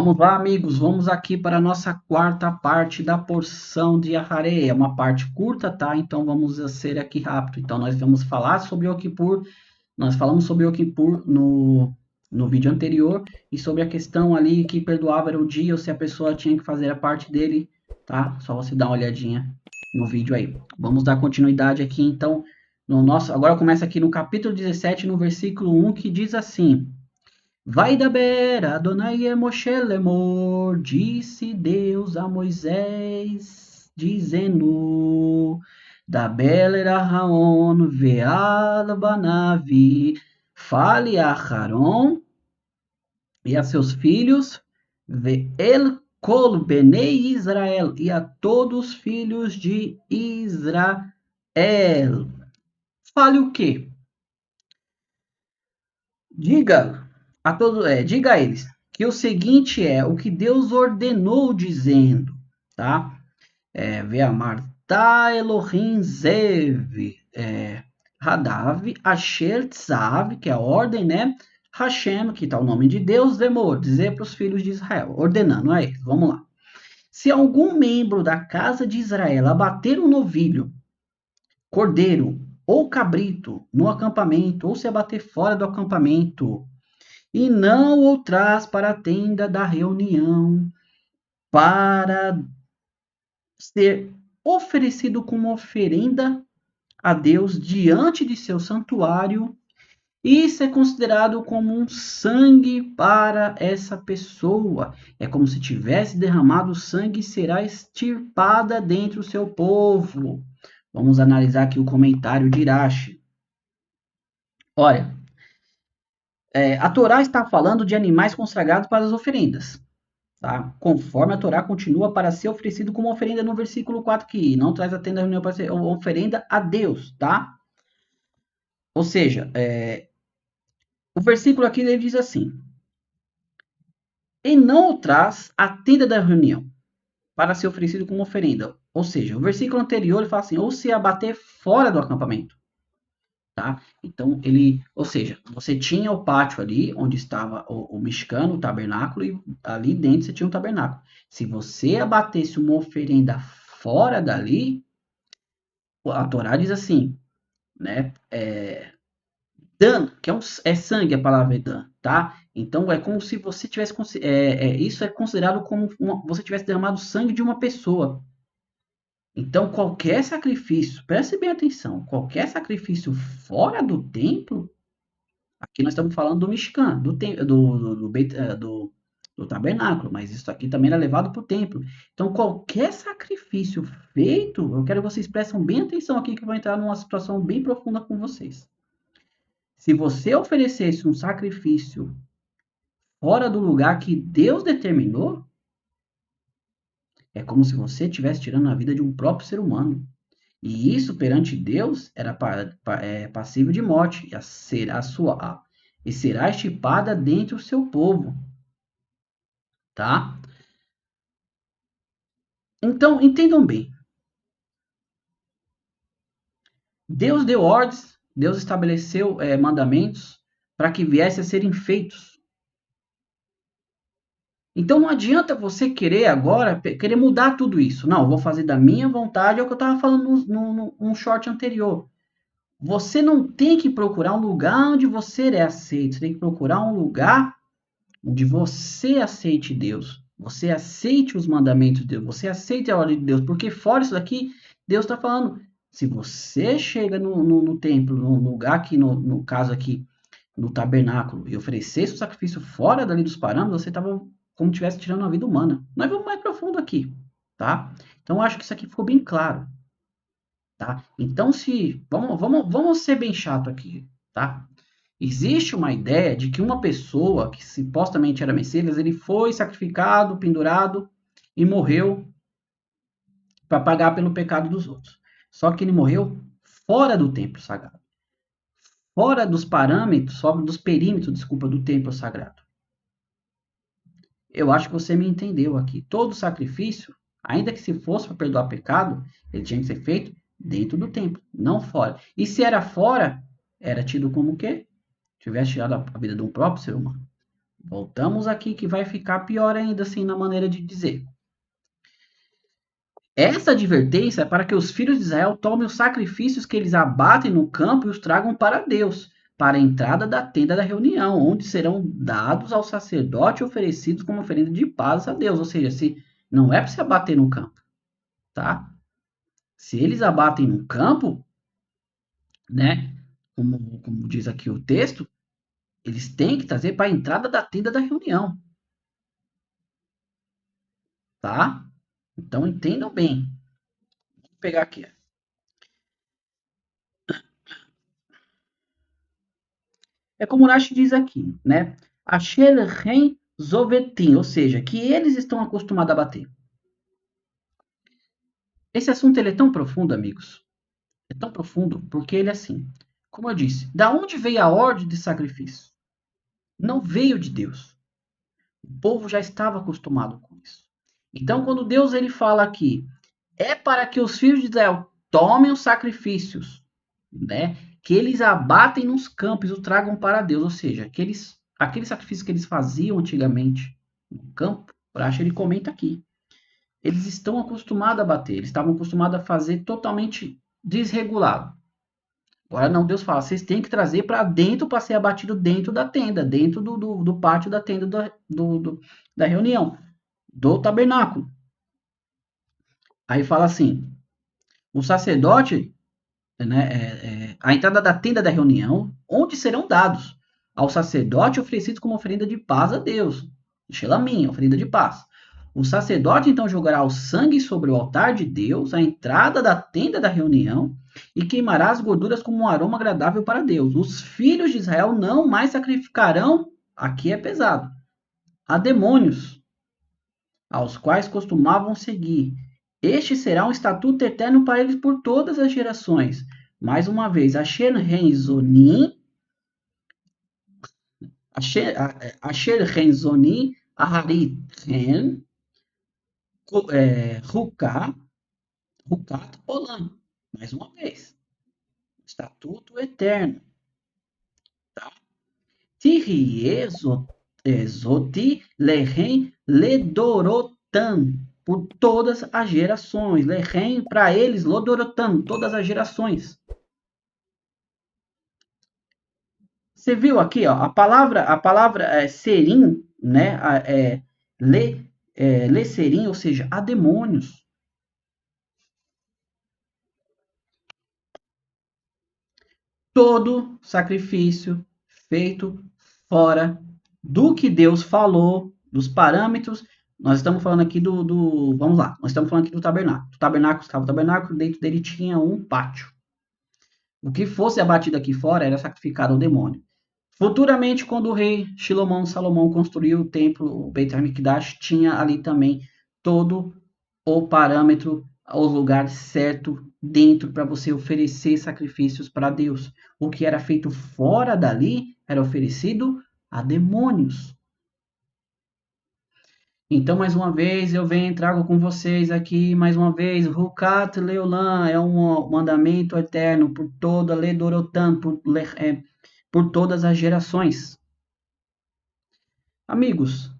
Vamos lá, amigos. Vamos aqui para a nossa quarta parte da porção de Aharei. É uma parte curta, tá? Então vamos ser aqui rápido. Então nós vamos falar sobre Yom Kippur. Nós falamos sobre Yom Kippur no vídeo anterior e sobre a questão ali que perdoava era o dia ou se a pessoa tinha que fazer a parte dele, tá? Só você dar uma olhadinha no vídeo aí. Vamos dar continuidade aqui, então, no nosso. Agora começa aqui no capítulo 17, no versículo 1, que diz assim. Vaidaber Adonai Moshe lemor, disse Deus a Moisés, dizendo, Daber Aharon ve'al banavi, fale a Aharon e a seus filhos, ve'el kol benei Israel, e a todos os filhos de Israel. Fale o quê? Diga a eles que o seguinte é o que Deus ordenou dizendo, tá? Ve'amarta Elohim Zev, Hadav, Asher Tzav, que é a ordem, né? Hashem, que está o nome de Deus, Lemor, dizer para os filhos de Israel, ordenando a eles. Vamos lá. Se algum membro da casa de Israel abater um novilho, cordeiro ou cabrito no acampamento, ou se abater fora do acampamento, e não o traz para a tenda da reunião, para ser oferecido como oferenda a Deus diante de seu santuário, isso é considerado como um sangue para essa pessoa. É como se tivesse derramado sangue e será extirpada dentre o seu povo. Vamos analisar aqui o comentário de Irache. Olha, a Torá está falando de animais consagrados para as oferendas. Tá? Conforme a Torá continua para ser oferecido como oferenda no versículo 4 que não traz a tenda da reunião para ser oferenda a Deus, tá? Ou seja, o versículo aqui ele diz assim, e não o traz a tenda da reunião para ser oferecido como oferenda. Ou seja, o versículo anterior ele fala assim, ou se abater fora do acampamento. Tá? Então, ou seja, você tinha o pátio ali, onde estava o Mishkan, o tabernáculo, e ali dentro você tinha um tabernáculo. Se você abatesse uma oferenda fora dali, a Torá diz assim, né? Dan, que é sangue a palavra Dan, tá? Então, é como se você tivesse, isso é considerado como você tivesse derramado sangue de uma pessoa. Então, qualquer sacrifício, preste bem atenção, qualquer sacrifício fora do templo, aqui nós estamos falando do Mishkan, do tabernáculo, mas isso aqui também era levado para o templo. Então, qualquer sacrifício feito, eu quero que vocês prestem bem atenção aqui, que eu vou entrar numa situação bem profunda com vocês. Se você oferecesse um sacrifício fora do lugar que Deus determinou, é como se você estivesse tirando a vida de um próprio ser humano. E isso perante Deus era passível de morte, e será estipada dentre o seu povo, tá? Então, entendam bem. Deus deu ordens, Deus estabeleceu mandamentos para que viessem a serem feitos. Então não adianta você querer agora, querer mudar tudo isso. Não, vou fazer da minha vontade, é o que eu estava falando num short anterior. Você não tem que procurar um lugar onde você é aceito, você tem que procurar um lugar onde você aceite Deus, você aceite os mandamentos de Deus, você aceite a ordem de Deus, porque fora isso daqui, Deus está falando, se você chega no templo, no lugar aqui, no caso aqui, no tabernáculo, e oferecesse o sacrifício fora dali dos parâmetros, você estava como se estivesse tirando a vida humana. Nós vamos mais profundo aqui, tá? Então, eu acho que isso aqui ficou bem claro, tá? Então, vamos ser bem chato aqui, tá? Existe uma ideia de que uma pessoa que supostamente era Messias, ele foi sacrificado, pendurado e morreu para pagar pelo pecado dos outros. Só que ele morreu fora do templo sagrado, fora dos parâmetros, fora dos perímetros, desculpa, do templo sagrado. Eu acho que você me entendeu aqui. Todo sacrifício, ainda que se fosse para perdoar pecado, ele tinha que ser feito dentro do templo, não fora. E se era fora, era tido como o quê? Tivesse tirado a vida de um próprio ser humano. Voltamos aqui que vai ficar pior ainda assim na maneira de dizer. Essa advertência é para que os filhos de Israel tomem os sacrifícios que eles abatem no campo e os tragam para Deus, para a entrada da tenda da reunião, onde serão dados ao sacerdote oferecidos como oferenda de paz a Deus. Ou seja, se não é para se abater no campo, tá? Se eles abatem no campo, né? Como diz aqui o texto, eles têm que trazer para a entrada da tenda da reunião, tá? Então entendam bem. Vou pegar aqui. É como o Rashi diz aqui, né? Asher ren zovetim, ou seja, que eles estão acostumados a bater. Esse assunto ele é tão profundo, amigos. É tão profundo porque ele é assim. Como eu disse, da onde veio a ordem de sacrifício? Não veio de Deus. O povo já estava acostumado com isso. Então, quando Deus ele fala aqui, é para que os filhos de Israel tomem os sacrifícios, né? Que eles abatem nos campos e o tragam para Deus, ou seja, aqueles sacrifícios que eles faziam antigamente no campo, Bracha ele comenta aqui. Eles estão acostumados a bater, eles estavam acostumados a fazer totalmente desregulado. Agora não, Deus fala, vocês têm que trazer para dentro para ser abatido dentro da tenda, dentro do pátio da tenda da reunião, do tabernáculo. Aí fala assim, o sacerdote, né, a entrada da tenda da reunião, onde serão dados ao sacerdote oferecidos como oferenda de paz a Deus. Shelamim, oferenda de paz. O sacerdote então jogará o sangue sobre o altar de Deus, a entrada da tenda da reunião, e queimará as gorduras como um aroma agradável para Deus. Os filhos de Israel não mais sacrificarão, aqui é pesado, a demônios, aos quais costumavam seguir. Este será um estatuto eterno para eles por todas as gerações. Mais uma vez, Asher Renzonim, Asher Renzonim, Aharit Ren, Rukat, Rukat Olam. Mais uma vez, estatuto eterno. Tá? Tirie Zoti Lehen Ledorotan, por todas as gerações. Lehen, para eles, Lodorotan, todas as gerações. Você viu aqui, ó, a palavra serim, né? Serim, ou seja, há demônios. Todo sacrifício feito fora do que Deus falou, dos parâmetros. Nós estamos falando aqui vamos lá, nós estamos falando aqui do tabernáculo. O tabernáculo estava o tabernáculo, dentro dele tinha um pátio. O que fosse abatido aqui fora era sacrificado ao demônio. Futuramente, quando o rei Salomão construiu o templo, o Beit HaMikdash, tinha ali também todo o parâmetro, o lugar certo dentro para você oferecer sacrifícios para Deus. O que era feito fora dali era oferecido a demônios. Então, mais uma vez, eu venho e trago com vocês aqui, mais uma vez, Rukat Leolam é um mandamento eterno por toda Ledorotan, por todas as gerações. Amigos,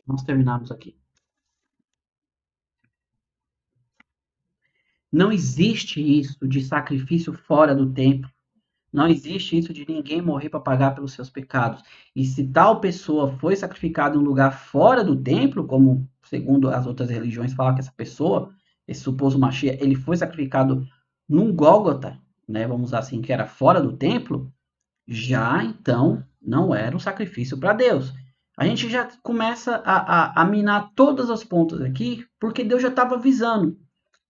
nós terminamos aqui. Não existe isso de sacrifício fora do templo. Não existe isso de ninguém morrer para pagar pelos seus pecados. E se tal pessoa foi sacrificada em um lugar fora do templo, como segundo as outras religiões falam que essa pessoa, esse suposto Mashiach, ele foi sacrificado num Gólgota, né, vamos usar assim, que era fora do templo, já então não era um sacrifício para Deus. A gente já começa a minar todas as pontas aqui, porque Deus já estava avisando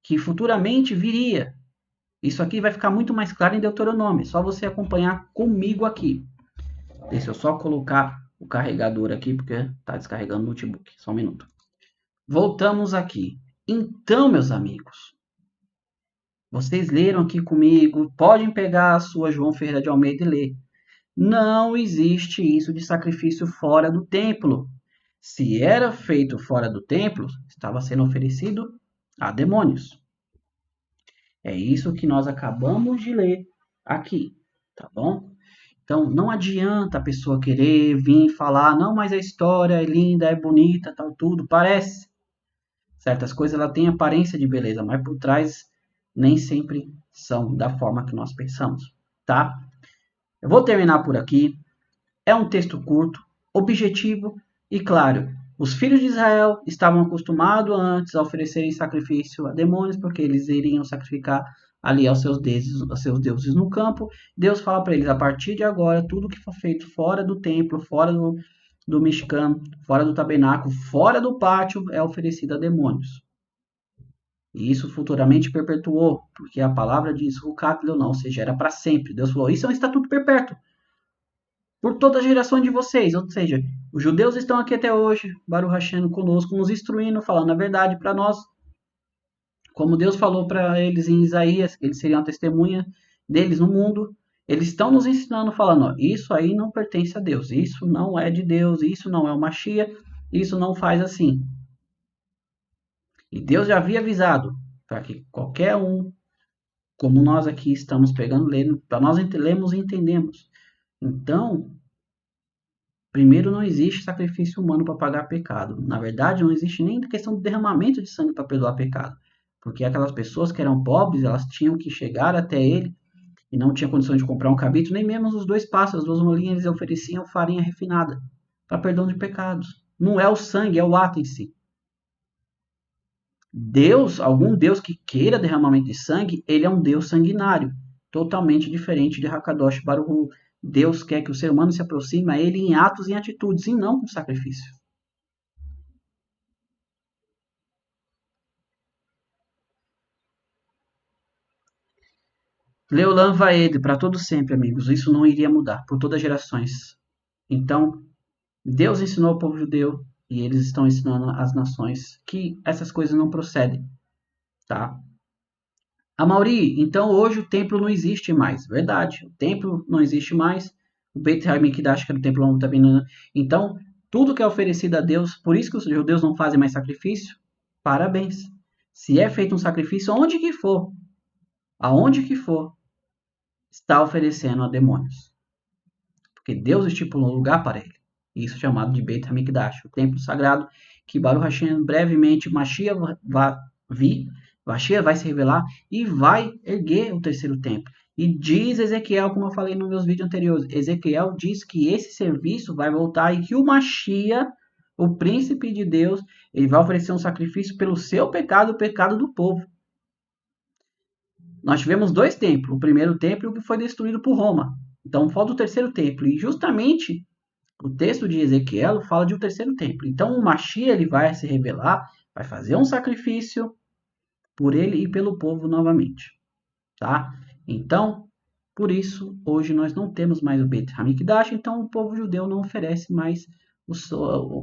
que futuramente viria. Isso aqui vai ficar muito mais claro em Deuteronômio. É só você acompanhar comigo aqui. Deixa eu só colocar o carregador aqui, porque está descarregando o notebook. Só um minuto. Voltamos aqui. Então, meus amigos, vocês leram aqui comigo. Podem pegar a sua João Ferreira de Almeida e ler. Não existe isso de sacrifício fora do templo. Se era feito fora do templo, estava sendo oferecido a demônios. É isso que nós acabamos de ler aqui. tá bom? Então, não adianta a pessoa querer vir falar, não, mas a história é linda, é bonita, tal, tudo, parece. Certas coisas ela tem aparência de beleza, mas por trás nem sempre são da forma que nós pensamos, tá? Eu vou terminar por aqui. É um texto curto, objetivo e claro. Os filhos de Israel estavam acostumados antes a oferecerem sacrifício a demônios, porque eles iriam sacrificar ali aos seus deuses no campo. Deus fala para eles, a partir de agora, tudo que for feito fora do templo, fora do Mishkan, fora do tabernáculo, fora do pátio, é oferecido a demônios. E isso futuramente perpetuou, porque a palavra diz, Rukat Leonão, ou seja, era para sempre. Deus falou, isso é um estatuto perpétuo por toda a geração de vocês. Ou seja, os judeus estão aqui até hoje, Baruch Hashem conosco, nos instruindo, falando a verdade para nós. Como Deus falou para eles em Isaías, que eles seriam a testemunha deles no mundo. Eles estão nos ensinando, falando, ó, isso aí não pertence a Deus, isso não é de Deus, isso não é o Mashiach, isso não faz assim. E Deus já havia avisado para que qualquer um, como nós aqui estamos pegando, lendo, para nós lemos e entendemos. Então, primeiro, não existe sacrifício humano para pagar pecado. Na verdade, não existe nem questão de derramamento de sangue para perdoar pecado. Porque aquelas pessoas que eram pobres, elas tinham que chegar até ele e não tinha condição de comprar um cabrito, nem mesmo os 2 passos, as 2 molinhas, eles ofereciam farinha refinada para perdão de pecados. Não é o sangue, é o ato em si. Deus, algum Deus que queira derramamento de sangue, ele é um Deus sanguinário, totalmente diferente de Hakadosh Baruch Hu. Deus quer que o ser humano se aproxime a ele em atos e em atitudes, e não com sacrifício. Leolam Vaed, para todo sempre, amigos. Isso não iria mudar, por todas as gerações. Então, Deus ensinou ao povo judeu, e eles estão ensinando às nações, que essas coisas não procedem, tá? Mauri, então hoje o templo não existe mais. Verdade, o templo não existe mais. O Beit HaMikdash, que era o templo também não. Então, tudo que é oferecido a Deus, por isso que os judeus não fazem mais sacrifício, parabéns. Se é feito um sacrifício, aonde que for, está oferecendo a demônios. Porque Deus estipulou um lugar para ele. Isso é chamado de Beit HaMikdash, o templo sagrado, que Baruch Hashem brevemente Mashiach vai vir, Mashiach vai se revelar e vai erguer o terceiro templo. E diz Ezequiel, como eu falei nos meus vídeos anteriores, Ezequiel diz que esse serviço vai voltar e que o Mashiach, o príncipe de Deus, ele vai oferecer um sacrifício pelo seu pecado e o pecado do povo. Nós tivemos 2 templos, o primeiro templo que foi destruído por Roma. Então falta o terceiro templo. E justamente o texto de Ezequiel fala de um terceiro templo. Então o Mashiach ele vai se revelar, vai fazer um sacrifício por ele e pelo povo novamente, tá? Então, por isso, hoje nós não temos mais o Beit HaMikdash, então o povo judeu não oferece mais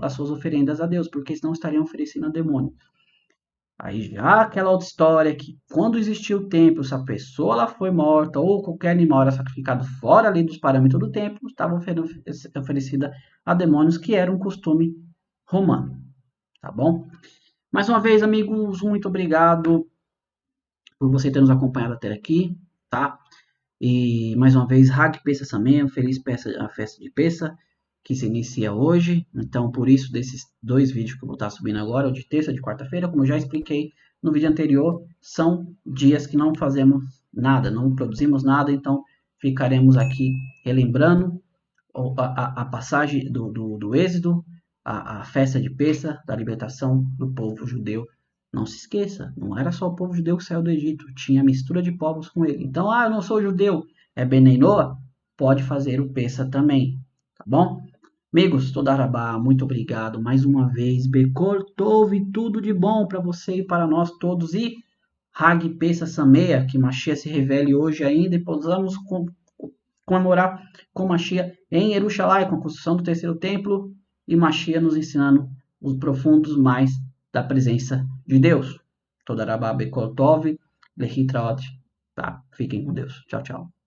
as suas oferendas a Deus, porque senão estariam oferecendo a demônio. Aí já aquela outra história que quando existiu o templo, se a pessoa ela foi morta ou qualquer animal era sacrificado fora ali dos parâmetros do templo, estava oferecida a demônios, que era um costume romano, tá bom? Mais uma vez, amigos, muito obrigado por você ter nos acompanhado até aqui, tá? E mais uma vez, Hag Pessa Samem, feliz a festa de Pessa, que se inicia hoje. Então, por isso, desses 2 vídeos que eu vou estar subindo agora, o de terça e de quarta-feira, como eu já expliquei no vídeo anterior, são dias que não fazemos nada, não produzimos nada, então ficaremos aqui relembrando a passagem do Êxodo, a festa de Pessa, da libertação do povo judeu. Não se esqueça, não era só o povo judeu que saiu do Egito, tinha mistura de povos com ele. Então, eu não sou judeu, é Benenoa, pode fazer o Pessa também, tá bom? Amigos, Todarabá, muito obrigado mais uma vez. Bekor Tov, tudo de bom para você e para nós todos. E Hag Pessa Sameia, que Mashiach se revele hoje ainda e possamos comemorar com Mashiach em Jerusalém, com a construção do terceiro templo, e Mashiach nos ensinando os profundos mais da presença de Deus. Todarabá Bekor Tov, Lehitraot, tá? Fiquem com Deus. Tchau, tchau.